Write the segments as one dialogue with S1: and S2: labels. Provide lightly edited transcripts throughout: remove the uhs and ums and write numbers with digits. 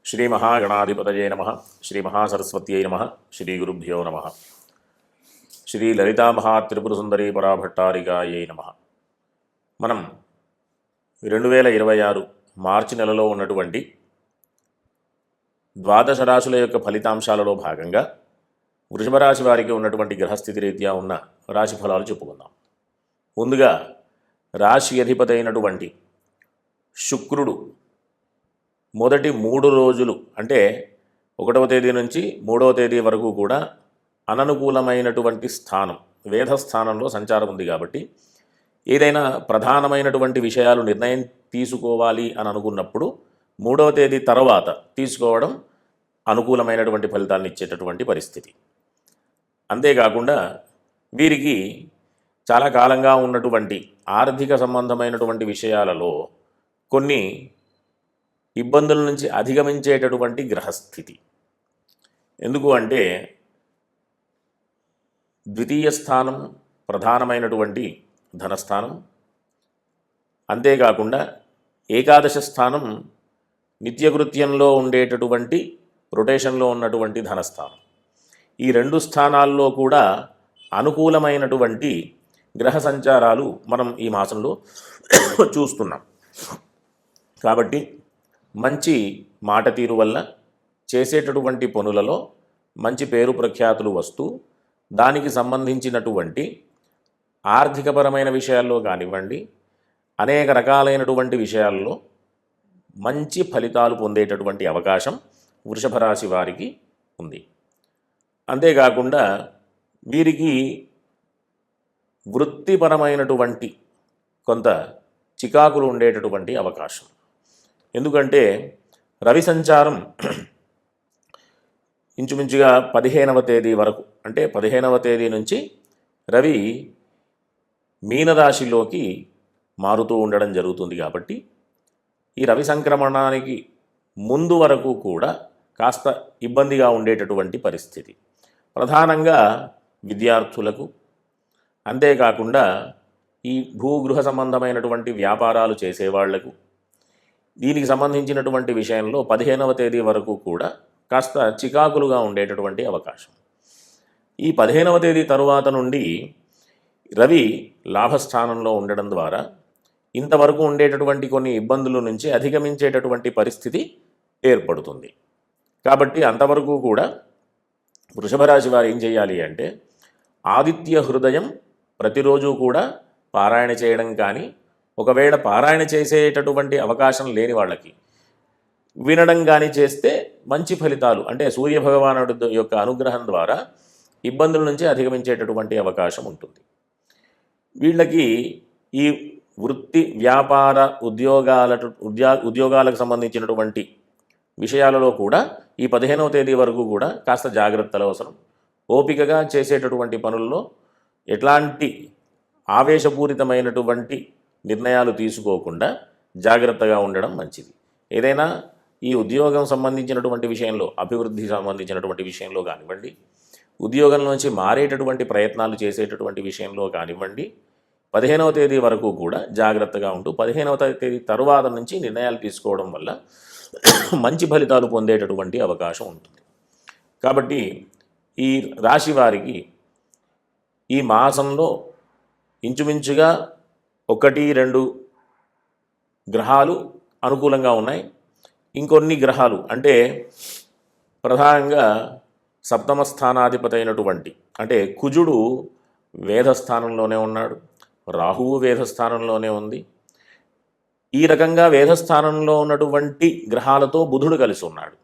S1: శ్రీ మహాగణాధిపతయే నమః. శ్రీ మహాసరస్వత్యై నమః. శ్రీ గురుభ్యో నమః. శ్రీ లలితా మహాత్రిపుర సుందరీ పరాభట్టారికాయై నమః. మనం 2026 మార్చి నెలలో ఉన్నటువంటి ద్వాదశ రాశుల యొక్క ఫలితాంశాలలో భాగంగా వృషభ రాశి వారికి ఉన్నటువంటి గ్రహస్థితి రీత్యా ఉన్న రాశి ఫలాలు చెప్పుకుందాం. ముందుగా రాశి అధిపతి అయినటువంటి శుక్రుడు మొదటి 3 రోజులు అంటే 1వ తేదీ నుంచి 3వ తేదీ వరకు కూడా అననుకూలమైనటువంటి స్థానం వేధస్థానంలో సంచారం ఉంది. కాబట్టి ఏదైనా ప్రధానమైనటువంటి విషయాలు నిర్ణయం తీసుకోవాలి అని అనుకున్నప్పుడు 3వ తేదీ తర్వాత తీసుకోవడం అనుకూలమైనటువంటి ఫలితాలను ఇచ్చేటటువంటి పరిస్థితి. అంతేకాకుండా వీరికి చాలా కాలంగా ఉన్నటువంటి ఆర్థిక సంబంధమైనటువంటి విషయాలలో కొన్ని ఇబ్బందుల నుంచి అధిగమించేటటువంటి గ్రహస్థితి. ఎందుకు అంటే ద్వితీయ స్థానం ప్రధానమైనటువంటి ధనస్థానం, అంతేకాకుండా ఏకాదశ స్థానం నిత్యకృత్యంలో ఉండేటటువంటి రొటేషన్లో ఉన్నటువంటి ధనస్థానం. ఈ 2 స్థానాల్లో కూడా అనుకూలమైనటువంటి గ్రహ సంచారాలు మనం ఈ మాసంలో చూస్తున్నాం. కాబట్టి మంచి మాట తీరు వల్ల చేసేటటువంటి పనులలో మంచి పేరు ప్రఖ్యాతులు వస్తూ దానికి సంబంధించినటువంటి ఆర్థికపరమైన విషయాల్లో కానివ్వండి, అనేక రకాలైనటువంటి విషయాల్లో మంచి ఫలితాలు పొందేటటువంటి అవకాశం వృషభ రాశి వారికి ఉంది. అంతేకాకుండా వీరికి వృత్తిపరమైనటువంటి కొంత చికాకులు ఉండేటటువంటి అవకాశం. ఎందుకంటే రవి సంచారం ఇంచుమించుగా 15వ తేదీ వరకు, అంటే 15వ తేదీ నుంచి రవి మీనరాశిలోకి మారుతూ ఉండడం జరుగుతుంది. కాబట్టి ఈ రవి సంక్రమణానికి ముందు వరకు కూడా కాస్త ఇబ్బందిగా ఉండేటటువంటి పరిస్థితి ప్రధానంగా విద్యార్థులకు, అంతేకాకుండా ఈ భూగృహ సంబంధమైనటువంటి వ్యాపారాలు చేసేవాళ్లకు, దీనికి సంబంధించినటువంటి విషయంలో 15వ తేదీ వరకు కూడా కాస్త చికాకులుగా ఉండేటటువంటి అవకాశం. ఈ 15వ తేదీ తరువాత నుండి రవి లాభస్థానంలో ఉండడం ద్వారా ఇంతవరకు ఉండేటటువంటి కొన్ని ఇబ్బందుల నుంచి అధిగమించేటటువంటి పరిస్థితి ఏర్పడుతుంది. కాబట్టి అంతవరకు కూడా వృషభ రాశి వారు ఏం చేయాలి అంటే ఆదిత్య హృదయం ప్రతిరోజు కూడా పారాయణ చేయడం కానీ, ఒకవేళ పారాయణ చేసేటటువంటి అవకాశం లేని వాళ్ళకి వినడం కానీ చేస్తే మంచి ఫలితాలు, అంటే సూర్యభగవానుడి యొక్క అనుగ్రహం ద్వారా ఇబ్బందుల నుంచి అధిగమించేటటువంటి అవకాశం ఉంటుంది. వీళ్ళకి ఈ వృత్తి వ్యాపార ఉద్యోగాలకు సంబంధించినటువంటి విషయాలలో కూడా ఈ 15వ తేదీ వరకు కూడా కాస్త జాగ్రత్తలు అవసరం. ఓపికగా చేసేటటువంటి పనుల్లో ఎట్లాంటి ఆవేశపూరితమైనటువంటి నిర్ణయాలు తీసుకోకుండా జాగ్రత్తగా ఉండడం మంచిది. ఏదైనా ఈ ఉద్యోగం సంబంధించినటువంటి విషయంలో, అభివృద్ధి సంబంధించినటువంటి విషయంలో కానివ్వండి, ఉద్యోగం నుంచి మారేటటువంటి ప్రయత్నాలు చేసేటటువంటి విషయంలో కానివ్వండి, 15వ తేదీ వరకు కూడా జాగ్రత్తగా ఉంటూ 15వ తేదీ తరువాత నుంచి నిర్ణయాలు తీసుకోవడం వల్ల మంచి ఫలితాలు పొందేటటువంటి అవకాశం ఉంటుంది. కాబట్టి ఈ రాశి వారికి ఈ మాసంలో ఇంచుమించుగా 1-2 గ్రహాలు అనుకూలంగా ఉన్నాయి. ఇంకొన్ని గ్రహాలు అంటే ప్రధానంగా సప్తమ స్థానాధిపతి అయినటువంటి అంటే కుజుడు వేధస్థానంలోనే ఉన్నాడు, రాహువు వేధస్థానంలోనే ఉంది. ఈ రకంగా వేధస్థానంలో ఉన్నటువంటి గ్రహాలతో బుధుడు కలిసి ఉన్నాడు.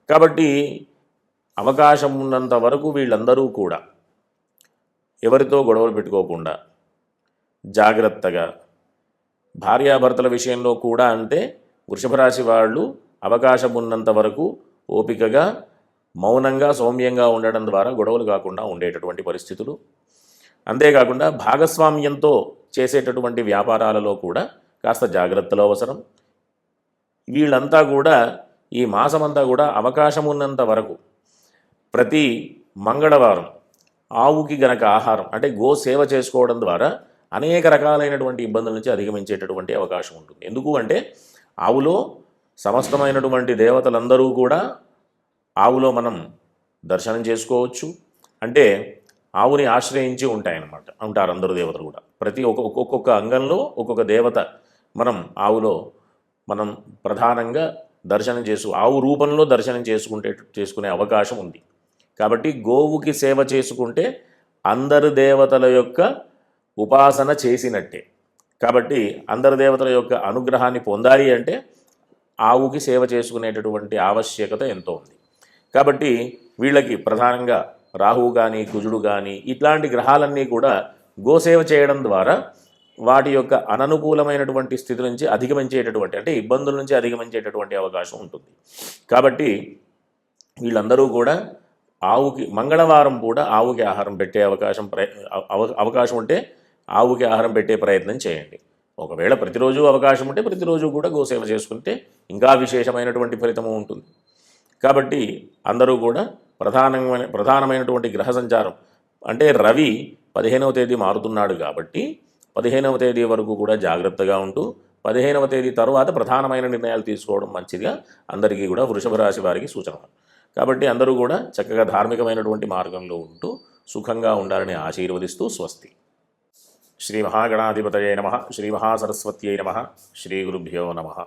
S1: కాబట్టి అవకాశం ఉన్నంత వరకు వీళ్ళందరూ కూడా ఎవరితో గొడవలు పెట్టుకోకుండా జాగ్రత్తగా, భార్యాభర్తల విషయంలో కూడా అంటే వృషభ రాశి వాళ్ళు అవకాశం ఉన్నంత వరకు ఓపికగా, మౌనంగా, సౌమ్యంగా ఉండడం ద్వారా గొడవలు కాకుండా ఉండేటటువంటి పరిస్థితులు. అంతేకాకుండా భాగస్వామ్యంతో చేసేటటువంటి వ్యాపారాలలో కూడా కాస్త జాగ్రత్తలు అవసరం. వీళ్ళంతా కూడా ఈ మాసమంతా కూడా అవకాశం ఉన్నంత వరకు ప్రతి మంగళవారం ఆవుకి గనక ఆహారం అంటే గో సేవ చేసుకోవడం ద్వారా అనేక రకాలైనటువంటి ఇబ్బందుల నుంచి అధిగమించేటటువంటి అవకాశం ఉంటుంది. ఎందుకు అంటే ఆవులో సమస్తమైనటువంటి దేవతలందరూ కూడా ఆవులో మనం దర్శనం చేసుకోవచ్చు. అంటే ఆవుని ఆశ్రయించి ఉంటారు అందరూ దేవతలు కూడా. ప్రతి ఒక్కొక్క అంగంలో ఒక్కొక్క దేవత మనం ఆవులో మనం ప్రధానంగా ఆవు రూపంలో దర్శనం చేసుకునే అవకాశం ఉంది. కాబట్టి గోవుకి సేవ చేసుకుంటే అందరు దేవతల యొక్క ఉపాసన చేసినట్టే. కాబట్టి అందరు దేవతల యొక్క అనుగ్రహాన్ని పొందాలి అంటే ఆవుకి సేవ చేసుకునేటటువంటి ఆవశ్యకత ఎంతో ఉంది. కాబట్టి వీళ్ళకి ప్రధానంగా రాహువు కానీ కుజుడు కానీ ఇట్లాంటి గ్రహాలన్నీ కూడా గోసేవ చేయడం ద్వారా వాటి యొక్క అననుకూలమైనటువంటి స్థితి నుంచి అధిగమించేటటువంటి, అంటే ఇబ్బందుల నుంచి అధిగమించేటటువంటి అవకాశం ఉంటుంది. కాబట్టి వీళ్ళందరూ కూడా ఆవుకి మంగళవారం కూడా ఆవుకి ఆహారం పెట్టే అవకాశం ఉంటే ఆవుకి ఆహారం పెట్టే ప్రయత్నం చేయండి. ఒకవేళ ప్రతిరోజు అవకాశం ఉంటే ప్రతిరోజు కూడా గోసేవ చేసుకుంటే ఇంకా విశేషమైనటువంటి ఫలితము ఉంటుంది. కాబట్టి అందరూ కూడా ప్రధానమైనటువంటి గ్రహ సంచారం అంటే రవి 15వ తేదీ మారుతున్నాడు కాబట్టి 15వ తేదీ వరకు కూడా జాగ్రత్తగా ఉంటూ 15వ తేదీ తర్వాత ప్రధానమైన నిర్ణయాలు తీసుకోవడం మంచిదిగా అందరికీ కూడా వృషభ రాశి వారికి సూచన. కాబట్టి అందరూ కూడా చక్కగా ధార్మికమైనటువంటి మార్గంలో ఉంటూ సుఖంగా ఉండాలని ఆశీర్వదిస్తూ స్వస్తి. శ్రీ మహాగణాధిపతయే నమః. శ్రీ మహాసరస్వత్యై నమః. శ్రీ గురుభ్యో నమః.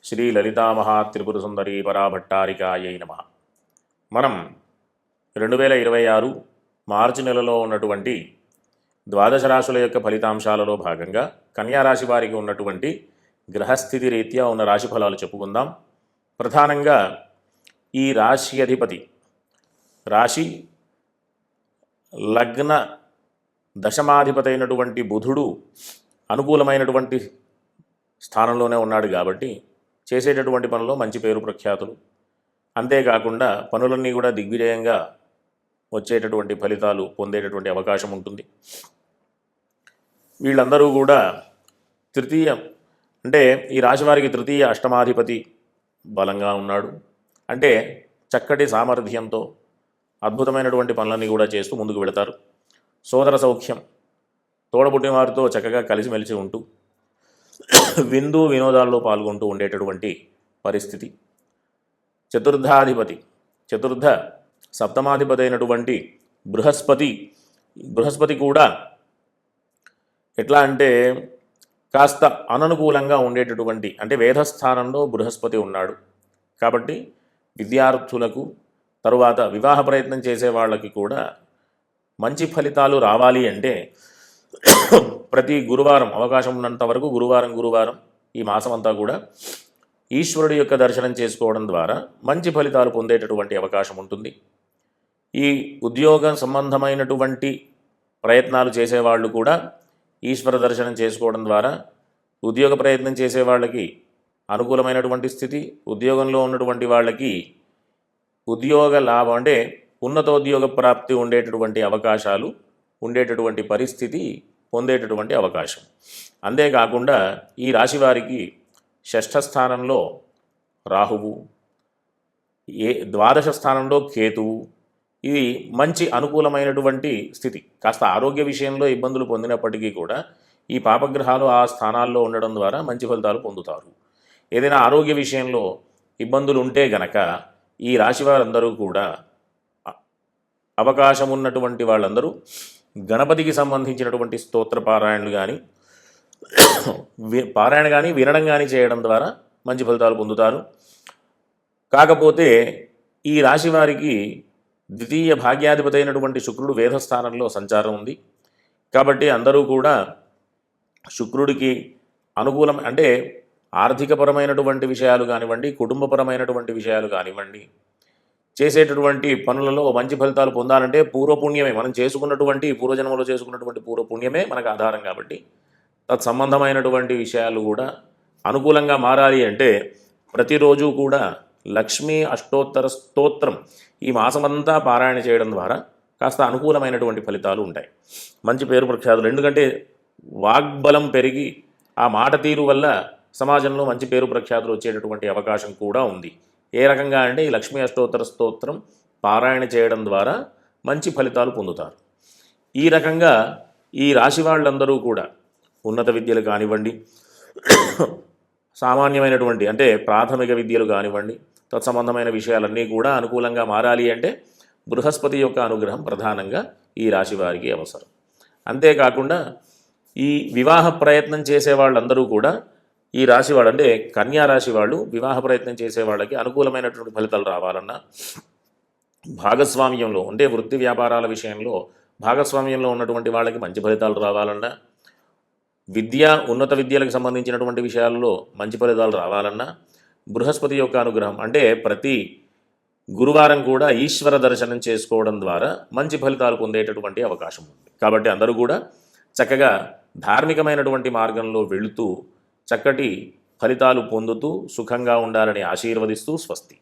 S1: శ్రీ లలితామహాత్రిపుర సుందరీ పరాభట్టారికాయై నమః. మనం 2026 మార్చి నెలలో ఉన్నటువంటి ద్వాదశ రాశుల యొక్క ఫలితాంశాలలో భాగంగా కన్యారాశి వారికి ఉన్నటువంటి గ్రహస్థితి రీత్యా ఉన్న రాశి ఫలాలు చెప్పుకుందాం. ప్రధానంగా ఈ రాశి అధిపతి రాశి లగ్న దశమాధిపతి అయినటువంటి బుధుడు అనుకూలమైనటువంటి స్థానంలోనే ఉన్నాడు కాబట్టి చేసేటటువంటి పనుల్లో మంచి పేరు ప్రఖ్యాతులు, అంతేకాకుండా పనులన్నీ కూడా దిగ్విజయంగా వచ్చేటటువంటి ఫలితాలు పొందేటటువంటి అవకాశం ఉంటుంది. వీళ్ళందరూ కూడా అంటే ఈ రాశి వారికి తృతీయ అష్టమాధిపతి బలంగా ఉన్నాడు. అంటే చక్కటి సామర్థ్యంతో అద్భుతమైనటువంటి పనులన్నీ కూడా చేస్తూ ముందుకు వెళతారు. సోదర సౌఖ్యం, తోడబుట్టిన వారితో చక్కగా కలిసిమెలిసి ఉంటూ విందు వినోదాల్లో పాల్గొంటూ ఉండేటటువంటి పరిస్థితి. చతుర్థ సప్తమాధిపతి అయినటువంటి బృహస్పతి కూడా ఎట్లా అంటే కాస్త అననుకూలంగా ఉండేటటువంటి, అంటే వేధస్థానంలో బృహస్పతి ఉన్నాడు కాబట్టి విద్యార్థులకు తరువాత వివాహ ప్రయత్నం చేసే వాళ్ళకి కూడా మంచి ఫలితాలు రావాలి అంటే ప్రతి గురువారం అవకాశం ఉన్నంత వరకు గురువారం ఈ మాసం అంతా కూడా ఈశ్వరుడి యొక్క దర్శనం చేసుకోవడం ద్వారా మంచి ఫలితాలు పొందేటటువంటి అవకాశం ఉంటుంది. ఈ ఉద్యోగం సంబంధమైనటువంటి ప్రయత్నాలు చేసేవాళ్ళు కూడా ఈశ్వర దర్శనం చేసుకోవడం ద్వారా ఉద్యోగ ప్రయత్నం చేసే వాళ్ళకి అనుకూలమైనటువంటి స్థితి, ఉద్యోగంలో ఉన్నటువంటి వాళ్ళకి ఉద్యోగ లాభం అంటే ఉన్నతోద్యోగ ప్రాప్తి ఉండేటటువంటి అవకాశాలు, ఉండేటటువంటి పరిస్థితి పొందేటటువంటి అవకాశం. అంతేకాకుండా ఈ రాశి వారికి షష్ఠ స్థానంలో రాహువు, ద్వాదశ స్థానంలో కేతువు, ఇది మంచి అనుకూలమైనటువంటి స్థితి. కాస్త ఆరోగ్య విషయంలో ఇబ్బందులు పొందినప్పటికీ కూడా ఈ పాపగ్రహాలు ఆ స్థానాల్లో ఉండడం ద్వారా మంచి ఫలితాలు పొందుతారు. ఏదైనా ఆరోగ్య విషయంలో ఇబ్బందులు ఉంటే గనక ఈ రాశి వారందరూ కూడా అవకాశం ఉన్నటువంటి వాళ్ళందరూ గణపతికి సంబంధించినటువంటి స్తోత్ర పారాయణలు కానీ వినడం కానీ చేయడం ద్వారా మంచి ఫలితాలు పొందుతారు. కాకపోతే ఈ రాశి వారికి ద్వితీయ భాగ్యాధిపతి అయినటువంటి శుక్రుడు వేధస్థానంలో సంచారం ఉంది కాబట్టి అందరూ కూడా శుక్రుడికి అనుకూలం, అంటే ఆర్థికపరమైనటువంటి విషయాలు కానివ్వండి, కుటుంబపరమైనటువంటి విషయాలు కానివ్వండి, చేసేటటువంటి పనులలో మంచి ఫలితాలు పొందాలంటే పూర్వపుణ్యమే, మనం చేసుకున్నటువంటి పూర్వజన్మలో చేసుకున్నటువంటి పూర్వపుణ్యమే మనకు ఆధారం. కాబట్టి తత్సంబంధమైనటువంటి విషయాలు కూడా అనుకూలంగా మారాలి అంటే ప్రతిరోజు కూడా లక్ష్మీ అష్టోత్తర స్తోత్రం ఈ మాసమంతా పారాయణ చేయడం ద్వారా కాస్త అనుకూలమైనటువంటి ఫలితాలు ఉంటాయి, మంచి పేరు ప్రఖ్యాతులు. ఎందుకంటే వాగ్బలం పెరిగి ఆ మాట తీరు వల్ల సమాజంలో మంచి పేరు ప్రఖ్యాతులు వచ్చేటటువంటి అవకాశం కూడా ఉంది. ఏ రకంగా అంటే ఈ లక్ష్మీ అష్టోత్తర స్తోత్రం పారాయణ చేయడం ద్వారా మంచి ఫలితాలు పొందుతారు. ఈ రకంగా ఈ రాశి వాళ్ళందరూ కూడా ఉన్నత విద్యలు కానివ్వండి, సామాన్యమైనటువంటి అంటే ప్రాథమిక విద్యలు కానివ్వండి, తత్సంబంధమైన విషయాలన్నీ కూడా అనుకూలంగా మారాలి అంటే బృహస్పతి యొక్క అనుగ్రహం ప్రధానంగా ఈ రాశి వారికి అవసరం. అంతేకాకుండా ఈ వివాహ ప్రయత్నం చేసే వాళ్ళందరూ కూడా ఈ రాశి వాళ్ళు అంటే కన్యా రాశి వాళ్ళు వివాహ ప్రయత్నం చేసే వాళ్ళకి అనుకూలమైనటువంటి ఫలితాలు రావాలన్నా, భాగస్వామ్యంలో అంటే వృత్తి వ్యాపారాల విషయంలో భాగస్వామ్యంలో ఉన్నటువంటి వాళ్ళకి మంచి ఫలితాలు రావాలన్నా, విద్య ఉన్నత విద్యలకు సంబంధించినటువంటి విషయాల్లో మంచి ఫలితాలు రావాలన్నా బృహస్పతి యొక్క అనుగ్రహం అంటే ప్రతి గురువారం కూడా ఈశ్వర దర్శనం చేసుకోవడం ద్వారా మంచి ఫలితాలు పొందేటటువంటి అవకాశం ఉంది. కాబట్టి అందరూ కూడా చక్కగా ధార్మికమైనటువంటి మార్గంలో వెళుతూ చక్కటి ఫలితాలు పొందుతూ సుఖంగా ఉండాలని ఆశీర్వదిస్తూ స్వస్తి.